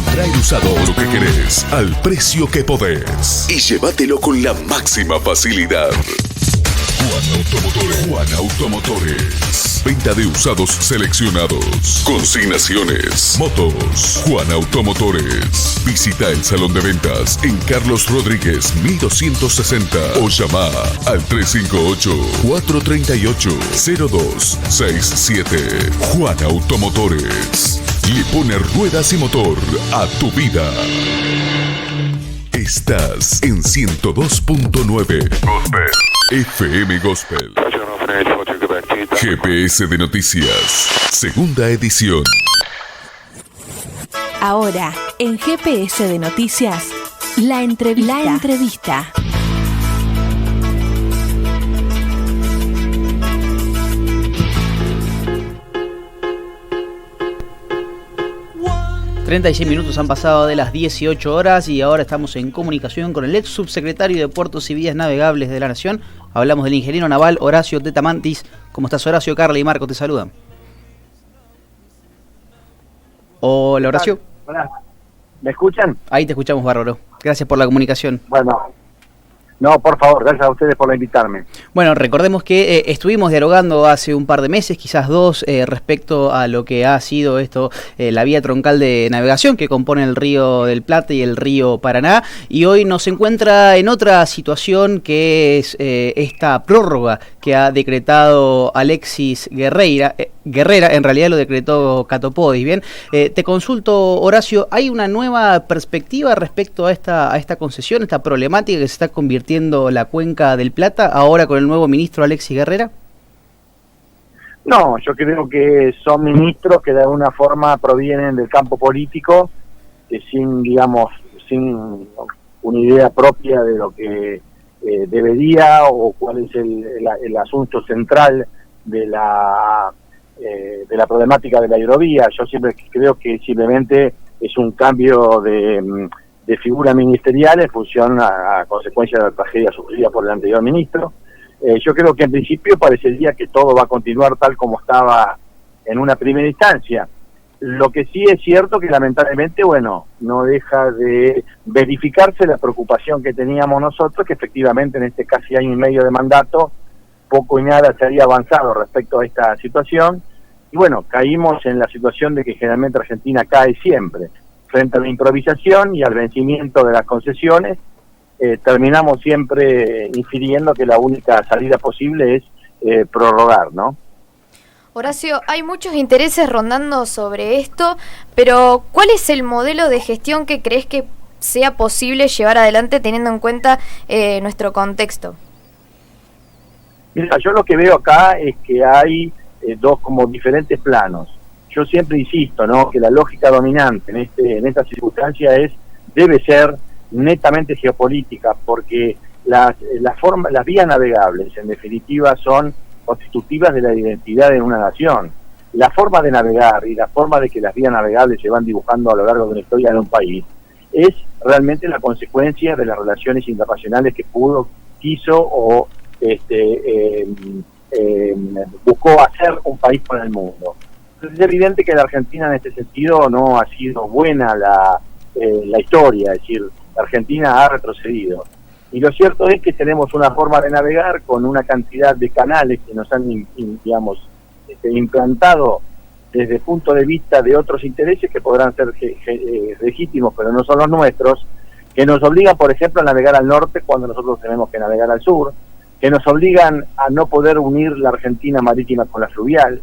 Encontrá el usado lo que querés al precio que podés y llévatelo con la máxima facilidad. Juan Automotores. Venta de usados seleccionados. Consignaciones. Motos. Juan Automotores. Visita el salón de ventas en Carlos Rodríguez 1260 o llama al 358-438-0267. Juan Automotores. Le pone ruedas y motor a tu vida. Estás en 102.9 Gospel FM Gospel. GPS de Noticias, segunda edición. Ahora, en GPS de Noticias, la entrevista. 36 minutos han pasado de las 18 horas y ahora estamos en comunicación con el ex subsecretario de Puertos y Vías Navegables de la Nación. Hablamos del ingeniero naval Horacio Tetamantis. ¿Cómo estás, Horacio? Carla y Marco te saludan. Hola, Horacio. Hola. ¿Me escuchan? Ahí te escuchamos, bárbaro. Gracias por la comunicación. Bueno. No, por favor, gracias a ustedes por invitarme. Bueno, recordemos que estuvimos dialogando hace un par de meses, quizás dos, respecto a lo que ha sido esto, la vía troncal de navegación que compone el río del Plata y el río Paraná, y hoy nos encuentra en otra situación que es esta prórroga que ha decretado Alexis Guerrera, en realidad lo decretó Catopodis. Bien, te consulto, Horacio, ¿hay una nueva perspectiva respecto a esta concesión, esta problemática que se está convirtiendo la cuenca del Plata ahora con el nuevo ministro Alexis Guerrera? No, yo creo que son ministros que de alguna forma provienen del campo político, que sin una idea propia de lo que debería o cuál es el asunto central de la problemática de la hidrovía. Yo siempre creo que simplemente es un cambio de figura ministerial en función a consecuencia de la tragedia sufrida por el anterior ministro. Yo creo que en principio parecería que todo va a continuar tal como estaba en una primera instancia. Lo que sí es cierto que lamentablemente, bueno, no deja de verificarse la preocupación que teníamos nosotros, que efectivamente en este casi año y medio de mandato poco y nada se había avanzado respecto a esta situación. Y bueno, caímos en la situación de que generalmente Argentina cae siempre. Frente a la improvisación y al vencimiento de las concesiones, terminamos siempre infiriendo que la única salida posible es prorrogar, ¿no? Horacio, hay muchos intereses rondando sobre esto, pero ¿cuál es el modelo de gestión que crees que sea posible llevar adelante teniendo en cuenta nuestro contexto? Mira, yo lo que veo acá es que hay dos como diferentes planos. Yo siempre insisto, ¿no?, que la lógica dominante en esta circunstancia debe ser netamente geopolítica, porque las vías navegables, en definitiva, son constitutivas de la identidad de una nación. La forma de navegar y la forma de que las vías navegables se van dibujando a lo largo de la historia de un país es realmente la consecuencia de las relaciones internacionales que quiso o buscó hacer un país con el mundo. Es evidente que la Argentina en este sentido no ha sido buena la historia, es decir, la Argentina ha retrocedido. Y lo cierto es que tenemos una forma de navegar con una cantidad de canales que nos han, implantado desde el punto de vista de otros intereses que podrán ser legítimos, pero no son los nuestros, que nos obligan, por ejemplo, a navegar al norte cuando nosotros tenemos que navegar al sur, que nos obligan a no poder unir la Argentina marítima con la fluvial,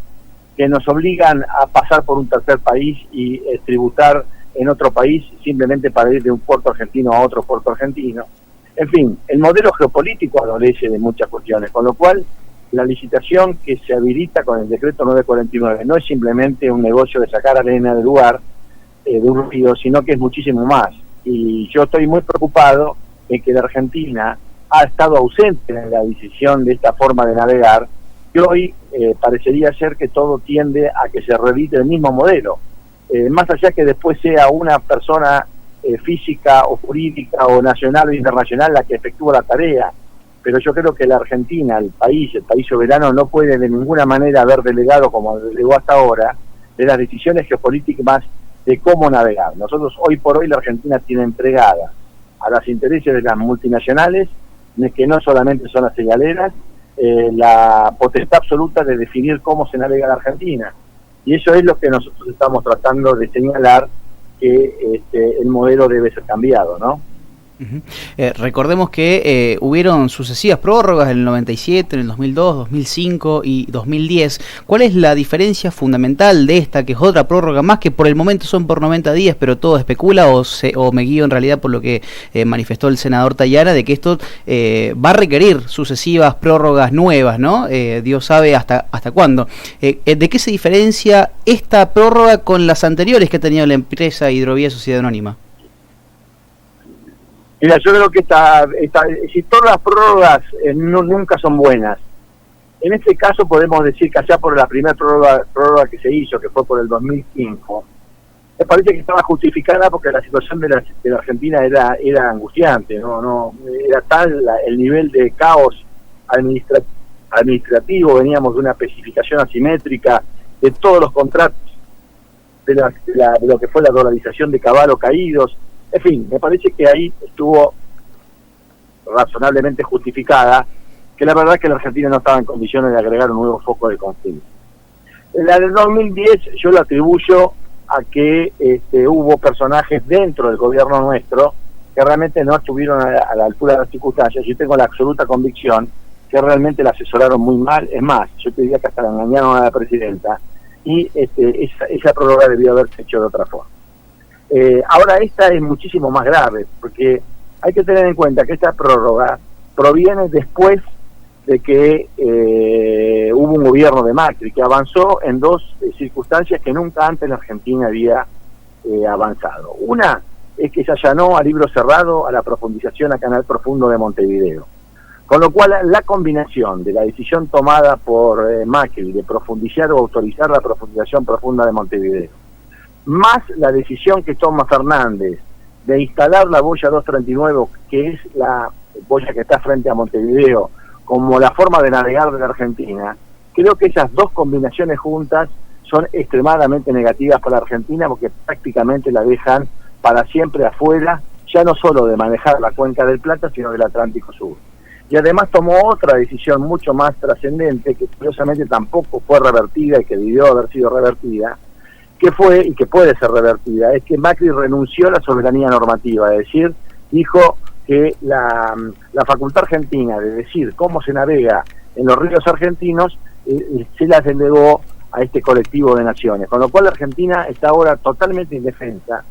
que nos obligan a pasar por un tercer país y tributar en otro país simplemente para ir de un puerto argentino a otro puerto argentino. En fin, el modelo geopolítico adolece de muchas cuestiones, con lo cual la licitación que se habilita con el decreto 949 no es simplemente un negocio de sacar arena del lugar, de un río, sino que es muchísimo más. Y yo estoy muy preocupado en que la Argentina ha estado ausente en la decisión de esta forma de navegar, que hoy parecería ser que todo tiende a que se repite el mismo modelo, más allá que después sea una persona física o jurídica o nacional o internacional la que efectúa la tarea, pero yo creo que la Argentina, el país soberano, no puede de ninguna manera haber delegado, como delegó hasta ahora, de las decisiones geopolíticas de cómo navegar. Nosotros hoy por hoy la Argentina tiene entregada a los intereses de las multinacionales, que no solamente son las señaleras, la potestad absoluta de definir cómo se navega la Argentina. Y eso es lo que nosotros estamos tratando de señalar, que el modelo debe ser cambiado, ¿no? Recordemos que hubieron sucesivas prórrogas en el 97, en el 2002, 2005 y 2010. ¿Cuál es la diferencia fundamental de esta, que es otra prórroga más, que por el momento son por 90 días, pero todo especula, o me guío en realidad por lo que manifestó el senador Tayana, de que esto va a requerir sucesivas prórrogas nuevas, ¿no? Dios sabe hasta cuándo. ¿De qué se diferencia esta prórroga con las anteriores que ha tenido la empresa Hidrovía Sociedad Anónima? Mira, yo creo que si todas las prórrogas nunca son buenas. En este caso podemos decir que allá por la primera prórroga que se hizo, que fue por el 2005, me parece que estaba justificada porque la situación de la Argentina era angustiante, no era tal el nivel de caos administrativo, veníamos de una especificación asimétrica de todos los contratos, de lo que fue la dolarización de Caballo caídos. En fin, me parece que ahí estuvo razonablemente justificada, que la verdad es que la Argentina no estaba en condiciones de agregar un nuevo foco de conflicto. La del 2010 yo lo atribuyo a que hubo personajes dentro del gobierno nuestro que realmente no estuvieron a la altura de las circunstancias. Yo tengo la absoluta convicción que realmente la asesoraron muy mal. Es más, yo te diría que hasta la engañaron a la presidenta, y esa prórroga debió haberse hecho de otra forma. Ahora esta es muchísimo más grave, porque hay que tener en cuenta que esta prórroga proviene después de que hubo un gobierno de Macri, que avanzó en dos circunstancias que nunca antes la Argentina había avanzado. Una es que se allanó a libro cerrado a la profundización a Canal Profundo de Montevideo, con lo cual la combinación de la decisión tomada por Macri de profundizar o autorizar la profundización profunda de Montevideo, más la decisión que toma Fernández de instalar la boya 239, que es la boya que está frente a Montevideo, como la forma de navegar de la Argentina, creo que esas dos combinaciones juntas son extremadamente negativas para la Argentina, porque prácticamente la dejan para siempre afuera, ya no solo de manejar la cuenca del Plata, sino del Atlántico Sur. Y además tomó otra decisión mucho más trascendente, que curiosamente tampoco fue revertida y que debió haber sido revertida, que fue, y que puede ser revertida, es que Macri renunció a la soberanía normativa, es decir, dijo que la facultad argentina de decir cómo se navega en los ríos argentinos se las delegó a este colectivo de naciones, con lo cual la Argentina está ahora totalmente indefensa,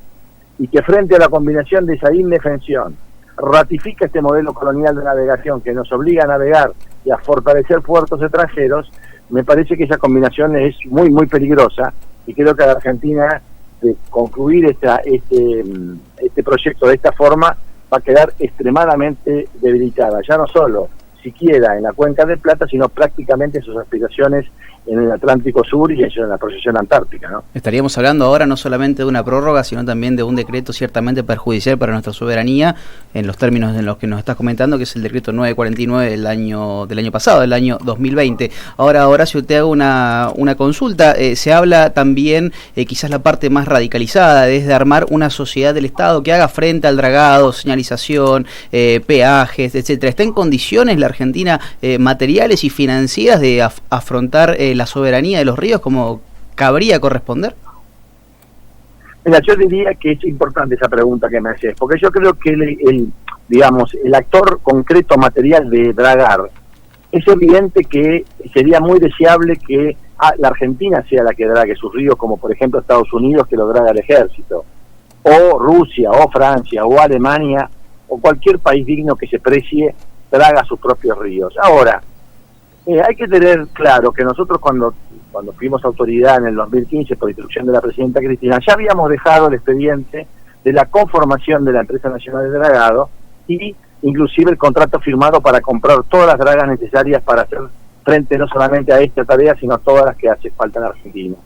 y que frente a la combinación de esa indefensión ratifica este modelo colonial de navegación que nos obliga a navegar y a fortalecer puertos extranjeros. Me parece que esa combinación es muy, muy peligrosa, y creo que a la Argentina, de concluir este proyecto de esta forma, va a quedar extremadamente debilitada, ya no solo siquiera en la cuenca del Plata, sino prácticamente sus aspiraciones en el Atlántico Sur y en la proyección antártica, ¿no? Estaríamos hablando ahora no solamente de una prórroga, sino también de un decreto ciertamente perjudicial para nuestra soberanía, en los términos en los que nos estás comentando, que es el decreto 949 del año pasado, del año 2020. Ahora, Horacio, te hago una consulta. Se habla también, quizás la parte más radicalizada, desde armar una sociedad del Estado que haga frente al dragado, señalización, peajes, etcétera. ¿Está en condiciones la Argentina materiales y financieras de afrontar la soberanía de los ríos como cabría corresponder? Mira, yo diría que es importante esa pregunta que me haces, porque yo creo que el actor concreto material de dragar, es evidente que sería muy deseable que la Argentina sea la que drague sus ríos, como por ejemplo Estados Unidos, que lo draga el ejército, o Rusia, o Francia, o Alemania, o cualquier país digno que se precie draga sus propios ríos. Ahora, hay que tener claro que nosotros cuando fuimos autoridad en el 2015 por instrucción de la presidenta Cristina, ya habíamos dejado el expediente de la conformación de la Empresa Nacional de Dragado, y inclusive el contrato firmado para comprar todas las dragas necesarias para hacer frente no solamente a esta tarea, sino a todas las que hace falta en Argentina.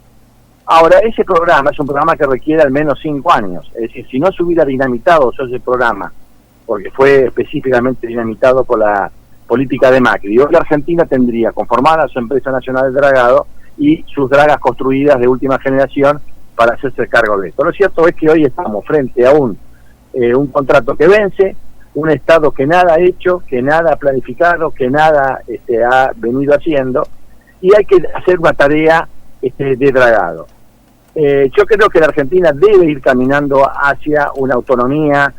Ahora, ese programa es un programa que requiere al menos 5 años, es decir, si no se hubiera dinamitado ese programa, porque fue específicamente dinamitado por la política de Macri, hoy la Argentina tendría conformada su Empresa Nacional de Dragado y sus dragas construidas de última generación para hacerse cargo de esto. Lo cierto es que hoy estamos frente a un contrato que vence, un Estado que nada ha hecho, que nada ha planificado, que nada ha venido haciendo, y hay que hacer una tarea de dragado. Yo creo que la Argentina debe ir caminando hacia una autonomía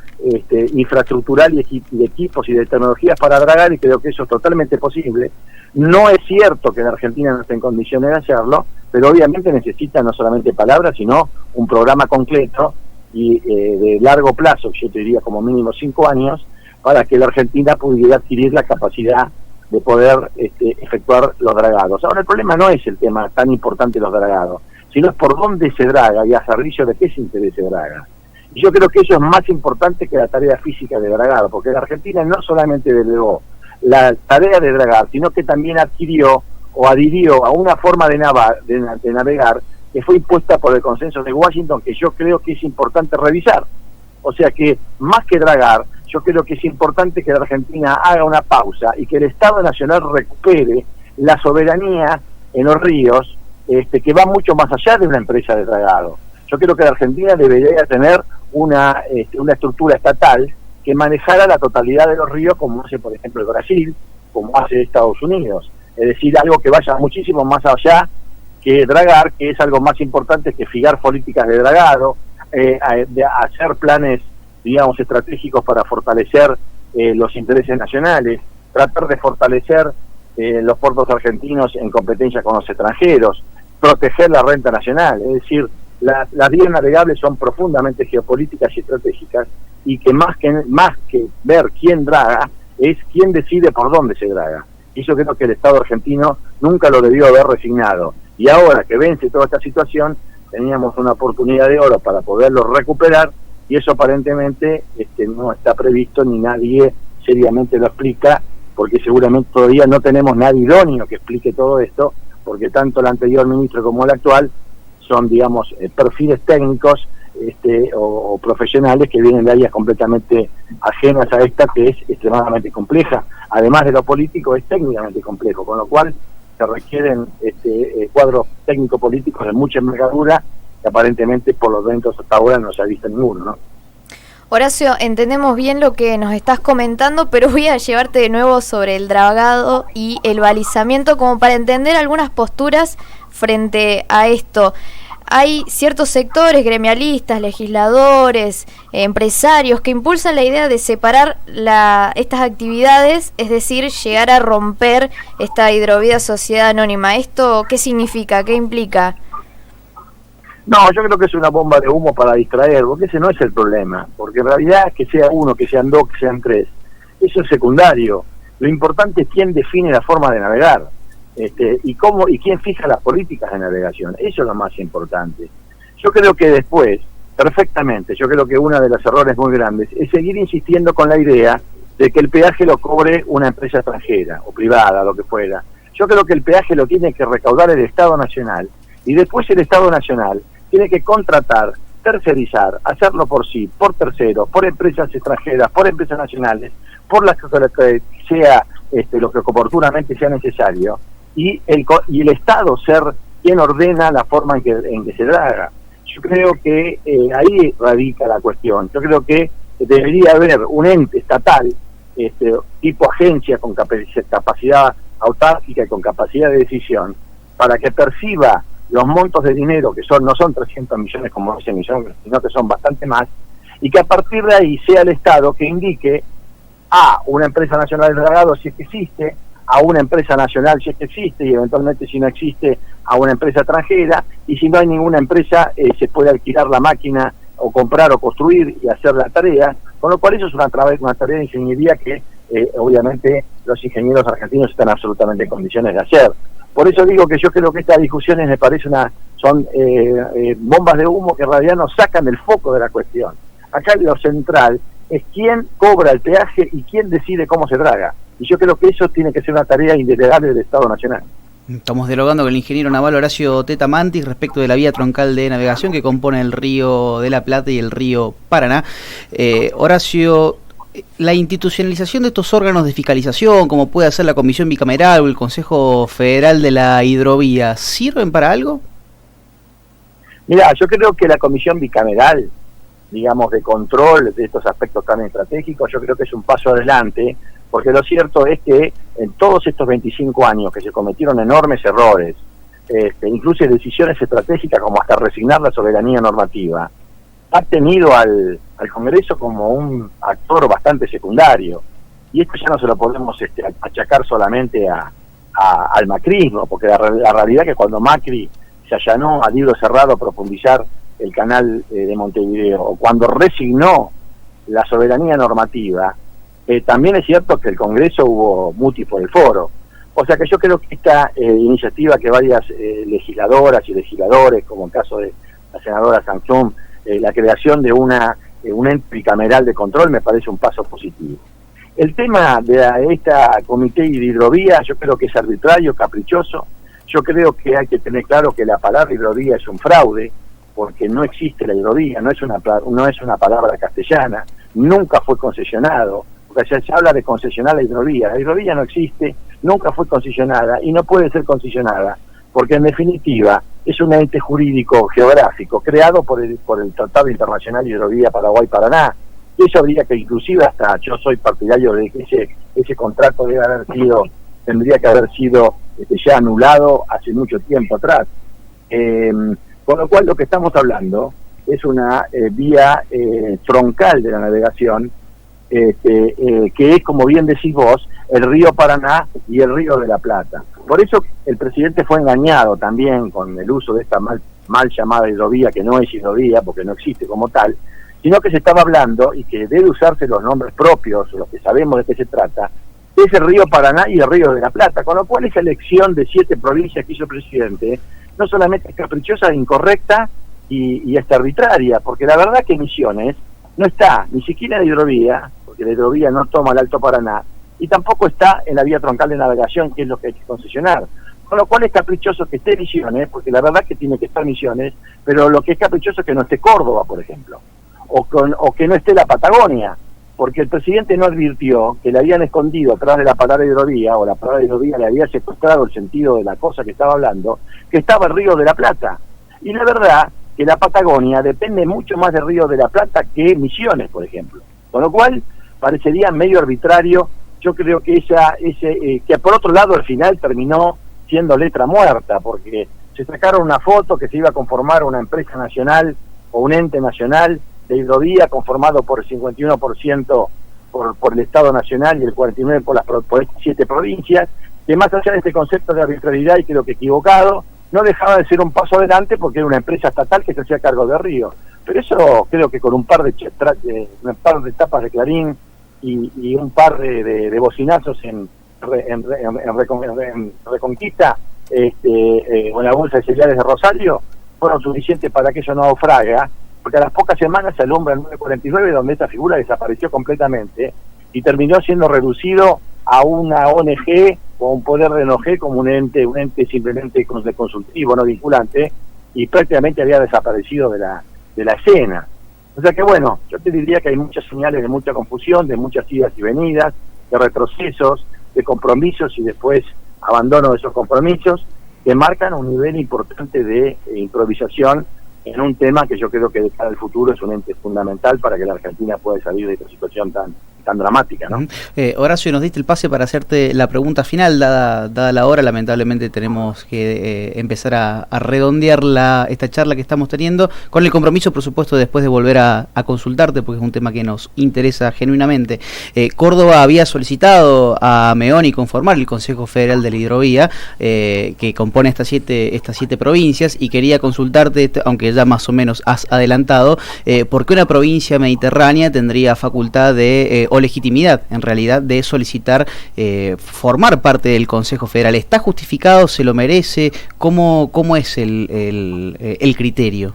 infraestructural y de equipos y de tecnologías para dragar, y creo que eso es totalmente posible. No es cierto que la Argentina no esté en condiciones de hacerlo, pero obviamente necesita no solamente palabras, sino un programa concreto y de largo plazo, yo te diría como mínimo 5 años, para que la Argentina pudiera adquirir la capacidad de poder efectuar los dragados. Ahora, el problema no es el tema tan importante de los dragados, sino es por dónde se draga y a servicio de qué se interés se draga. Y yo creo que eso es más importante que la tarea física de dragado, porque la Argentina no solamente delegó la tarea de dragar, sino que también adquirió o adhirió a una forma de navegar que fue impuesta por el consenso de Washington, que yo creo que es importante revisar. O sea que, más que dragar, yo creo que es importante que la Argentina haga una pausa y que el Estado Nacional recupere la soberanía en los ríos, que va mucho más allá de una empresa de dragado. Yo creo que la Argentina debería tener una estructura estatal que manejara la totalidad de los ríos, como hace, por ejemplo, el Brasil, como hace Estados Unidos. Es decir, algo que vaya muchísimo más allá que dragar, que es algo más importante que fijar políticas de dragado, de hacer planes, digamos, estratégicos para fortalecer los intereses nacionales, tratar de fortalecer los puertos argentinos en competencia con los extranjeros, proteger la renta nacional. Es decir, las vías navegables son profundamente geopolíticas y estratégicas, y que más que ver quién draga, es quién decide por dónde se draga. Y yo creo que el Estado argentino nunca lo debió haber resignado. Y ahora que vence toda esta situación, teníamos una oportunidad de oro para poderlo recuperar, y eso aparentemente no está previsto, ni nadie seriamente lo explica, porque seguramente todavía no tenemos nadie idóneo que explique todo esto, porque tanto el anterior ministro como el actual son, digamos, perfiles técnicos o profesionales que vienen de áreas completamente ajenas a esta, que es extremadamente compleja. Además de lo político, es técnicamente complejo, con lo cual se requieren cuadros técnico-políticos de mucha envergadura, que aparentemente por los eventos hasta ahora no se ha visto ninguno, ¿no? Horacio, entendemos bien lo que nos estás comentando, pero voy a llevarte de nuevo sobre el dragado y el balizamiento, como para entender algunas posturas frente a esto. Hay ciertos sectores, gremialistas, legisladores, empresarios, que impulsan la idea de separar estas actividades, es decir, llegar a romper esta hidrovía sociedad anónima. ¿Esto qué significa? ¿Qué implica? No, yo creo que es una bomba de humo para distraer, porque ese no es el problema, porque en realidad que sea uno, que sean dos, que sean tres, eso es secundario. Lo importante es quién define la forma de navegar, y cómo y quién fija las políticas de navegación. Eso es lo más importante. Yo creo que después, perfectamente, yo creo que uno de los errores muy grandes es seguir insistiendo con la idea de que el peaje lo cobre una empresa extranjera o privada, lo que fuera. Yo creo que el peaje lo tiene que recaudar el Estado Nacional, y después el Estado Nacional tiene que contratar, tercerizar, hacerlo por sí, por terceros, por empresas extranjeras, por empresas nacionales, por las que sea lo que oportunamente sea necesario, y el Estado ser quien ordena la forma en que se draga. Yo creo que ahí radica la cuestión. Yo creo que debería haber un ente estatal, tipo agencia con capacidad autárquica y con capacidad de decisión, para que perciba los montos de dinero, que no son 300 millones como dicen millones, sino que son bastante más, y que a partir de ahí sea el Estado que indique a una empresa nacional de dragado si es que existe, a una empresa nacional si es que existe, y eventualmente si no existe, a una empresa extranjera, y si no hay ninguna empresa, se puede alquilar la máquina o comprar o construir y hacer la tarea, con lo cual eso es una tarea de ingeniería que obviamente los ingenieros argentinos están absolutamente en condiciones de hacer. Por eso digo que yo creo que estas discusiones me parece son bombas de humo que en realidad nos sacan del foco de la cuestión. Acá lo central es quién cobra el peaje y quién decide cómo se draga. Y yo creo que eso tiene que ser una tarea indelegable del Estado Nacional. Estamos dialogando con el ingeniero naval Horacio Teta Mantis respecto de la vía troncal de navegación que compone el río de la Plata y el río Paraná. Horacio, la institucionalización de estos órganos de fiscalización, como puede ser la Comisión Bicameral o el Consejo Federal de la Hidrovía, ¿sirven para algo? Mira, yo creo que la comisión bicameral, digamos, de control de estos aspectos tan estratégicos, yo creo que es un paso adelante, porque lo cierto es que en todos estos 25 años que se cometieron enormes errores, incluso decisiones estratégicas como hasta resignar la soberanía normativa, ha tenido al Congreso como un actor bastante secundario. Y esto ya no se lo podemos achacar solamente al macrismo, porque la realidad es que cuando Macri se allanó a libro cerrado a profundizar el canal de Montevideo, o cuando resignó la soberanía normativa, también es cierto que el Congreso hubo mutis por el foro. O sea que yo creo que esta iniciativa que varias legisladoras y legisladores, como el caso de la senadora Samsung, la creación de un ente bicameral de control me parece un paso positivo. El tema de esta comité de hidrovía yo creo que es arbitrario, caprichoso. Yo creo que hay que tener claro que la palabra hidrovía es un fraude, porque no existe la hidrovía, no es una palabra castellana, nunca fue concesionado, porque se habla de concesionar la hidrovía no existe, nunca fue concesionada y no puede ser concesionada, porque en definitiva es un ente jurídico geográfico creado por el Tratado Internacional de Hidrovía Paraguay-Paraná. Eso habría que, inclusive hasta yo soy partidario de que ese contrato tendría que haber sido ya anulado hace mucho tiempo atrás. Con lo cual lo que estamos hablando es una vía troncal de la navegación, que es, como bien decís vos, el río Paraná y el río de la Plata. Por eso el presidente fue engañado también con el uso de esta mal llamada hidrovía, que no es hidrovía porque no existe como tal, sino que se estaba hablando, y que debe usarse los nombres propios, los que sabemos de qué se trata, es el río Paraná y el río de la Plata, con lo cual esa elección de 7 provincias que hizo el presidente no solamente es caprichosa, es incorrecta y es arbitraria, porque la verdad que Misiones no está ni siquiera en la hidrovía, porque la hidrovía no toma el Alto Paraná, y tampoco está en la vía troncal de navegación, que es lo que hay que concesionar. Con lo cual es caprichoso que esté Misiones, porque la verdad que tiene que estar Misiones, pero lo que es caprichoso es que no esté Córdoba, por ejemplo, o que no esté la Patagonia, porque el presidente no advirtió que le habían escondido atrás de la palabra hidrovía, o la palabra hidrovía le había secuestrado el sentido de la cosa que estaba hablando, que estaba el Río de la Plata. Y la verdad que la Patagonia depende mucho más del Río de la Plata que Misiones, por ejemplo. Con lo cual parecería medio arbitrario. Yo creo que que por otro lado al final terminó siendo letra muerta, porque se sacaron una foto que se iba a conformar una empresa nacional o un ente nacional de hidrovía conformado por el 51% por el Estado Nacional y el 49% por 7 provincias, que más allá de este concepto de arbitrariedad, y creo que equivocado, no dejaba de ser un paso adelante porque era una empresa estatal que se hacía cargo del río. Pero eso creo que con un par de tapas de Clarín y un par de bocinazos en Reconquista o en la Bolsa de Cereales de Rosario fueron suficientes para que eso no naufraga, porque a las pocas semanas se alumbra el 949, donde esta figura desapareció completamente y terminó siendo reducido a una ONG o un poder de ONG como un ente simplemente de consultivo, no vinculante, y prácticamente había desaparecido de la escena. O sea que bueno, yo te diría que hay muchas señales de mucha confusión, de muchas idas y venidas, de retrocesos, de compromisos y después abandono de esos compromisos, que marcan un nivel importante de improvisación en un tema que yo creo que de cara al futuro es un ente fundamental para que la Argentina pueda salir de esta situación tan dramática, ¿no? Horacio, nos diste el pase para hacerte la pregunta final, dada la hora. Lamentablemente tenemos que empezar a redondear esta charla que estamos teniendo, con el compromiso, por supuesto, después de volver a consultarte, porque es un tema que nos interesa genuinamente. Córdoba había solicitado a Meoni conformar el Consejo Federal de la Hidrovía, que compone estas siete provincias, y quería consultarte, aunque ya más o menos has adelantado, por qué una provincia mediterránea tendría facultad o legitimidad, en realidad, de solicitar formar parte del Consejo Federal. ¿Está justificado? ¿Se lo merece? ¿Cómo es el criterio?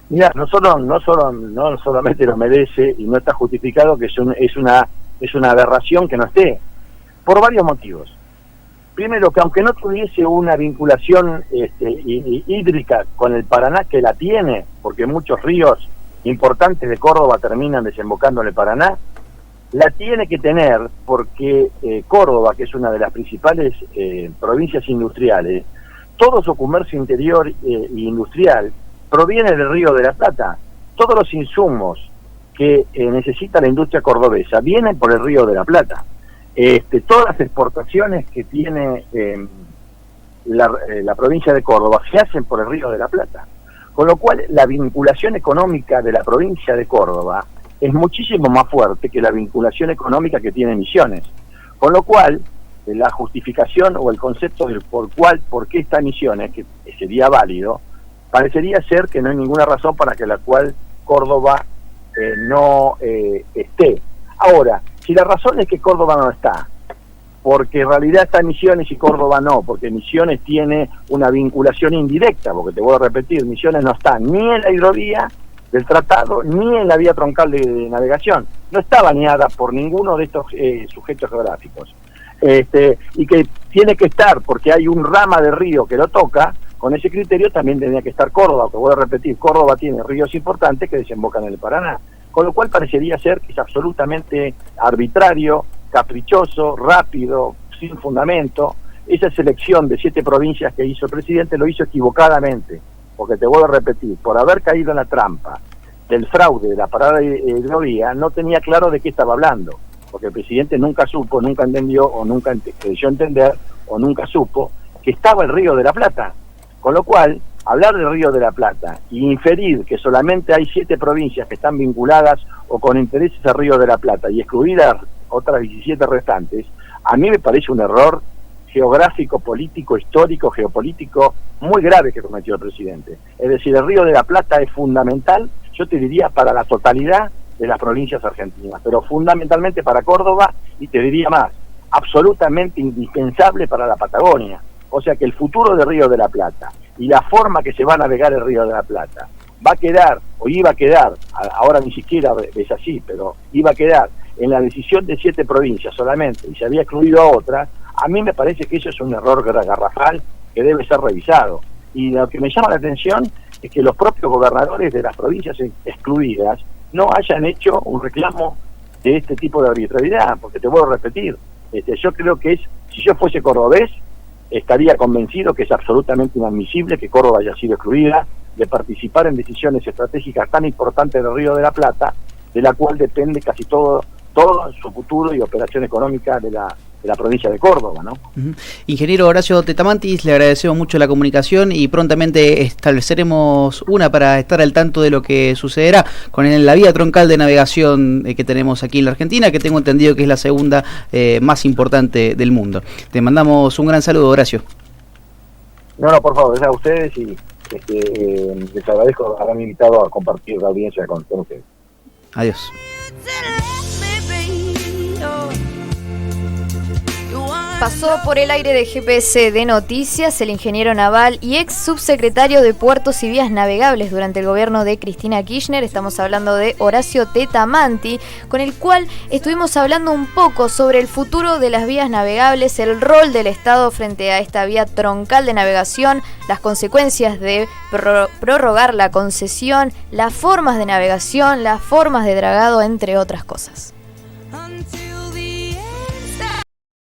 Mira, no solamente lo merece y no está justificado, que es una aberración que no esté, por varios motivos. Primero, que aunque no tuviese una vinculación hídrica con el Paraná, que la tiene, porque muchos ríos importantes de Córdoba terminan desembocando en el Paraná, la tiene que tener porque Córdoba, que es una de las principales provincias industriales, todo su comercio interior e industrial proviene del Río de la Plata. Todos los insumos que necesita la industria cordobesa vienen por el Río de la Plata. Todas las exportaciones que tiene la provincia de Córdoba se hacen por el Río de la Plata. Con lo cual, la vinculación económica de la provincia de Córdoba es muchísimo más fuerte que la vinculación económica que tiene Misiones. Con lo cual, la justificación o el concepto del por qué está Misiones, que sería válido, parecería ser que no hay ninguna razón para que la cual Córdoba no esté. Ahora, si la razón es que Córdoba no está, porque en realidad está Misiones y Córdoba no, porque Misiones tiene una vinculación indirecta, porque te voy a repetir, Misiones no está ni en la hidrovía del tratado, ni en la vía troncal de navegación, no está bañada por ninguno de estos sujetos geográficos, y que tiene que estar, porque hay un rama de río que lo toca. Con ese criterio también tenía que estar Córdoba, que voy a repetir, Córdoba tiene ríos importantes que desembocan en el Paraná, con lo cual parecería ser que es absolutamente arbitrario, caprichoso, rápido, sin fundamento. Esa selección de 7 provincias que hizo el presidente lo hizo equivocadamente, porque te voy a repetir, por haber caído en la trampa del fraude de la parada de hidrovía, no tenía claro de qué estaba hablando, porque el presidente nunca supo, nunca entendió, o nunca creyó entender, o nunca supo que estaba el Río de la Plata. Con lo cual, hablar del Río de la Plata y inferir que solamente hay 7 provincias que están vinculadas o con intereses al Río de la Plata y excluir a otras 17 restantes, a mí me parece un error geográfico, político, histórico, geopolítico muy grave que cometió el presidente. Es decir, el Río de la Plata es fundamental, yo te diría, para la totalidad de las provincias argentinas, pero fundamentalmente para Córdoba, y te diría más, absolutamente indispensable para la Patagonia. O sea que el futuro del Río de la Plata y la forma que se va a navegar el Río de la Plata va a quedar, o iba a quedar, ahora ni siquiera es así, pero iba a quedar en la decisión de 7 provincias solamente, y se había excluido a otras. A mí me parece que eso es un error garrafal que debe ser revisado. Y lo que me llama la atención es que los propios gobernadores de las provincias excluidas no hayan hecho un reclamo de este tipo de arbitrariedad, porque te vuelvo a repetir, yo creo que si yo fuese cordobés, estaría convencido que es absolutamente inadmisible que Córdoba haya sido excluida de participar en decisiones estratégicas tan importantes del Río de la Plata, de la cual depende casi todo su futuro y operación económica de la provincia de Córdoba, ¿no? Ingeniero Horacio Tetamantis, le agradecemos mucho la comunicación y prontamente estableceremos una para estar al tanto de lo que sucederá con la vía troncal de navegación que tenemos aquí en la Argentina, que tengo entendido que es la segunda más importante del mundo. Te mandamos un gran saludo, Horacio. No, por favor, gracias a ustedes y les agradezco haberme invitado a compartir la audiencia con ustedes. Adiós. Pasó por el aire de GPS de Noticias el ingeniero naval y ex subsecretario de Puertos y Vías Navegables durante el gobierno de Cristina Kirchner. Estamos hablando de Horacio Tetamanti, con el cual estuvimos hablando un poco sobre el futuro de las vías navegables, el rol del Estado frente a esta vía troncal de navegación, las consecuencias de prorrogar la concesión, las formas de navegación, las formas de dragado, entre otras cosas.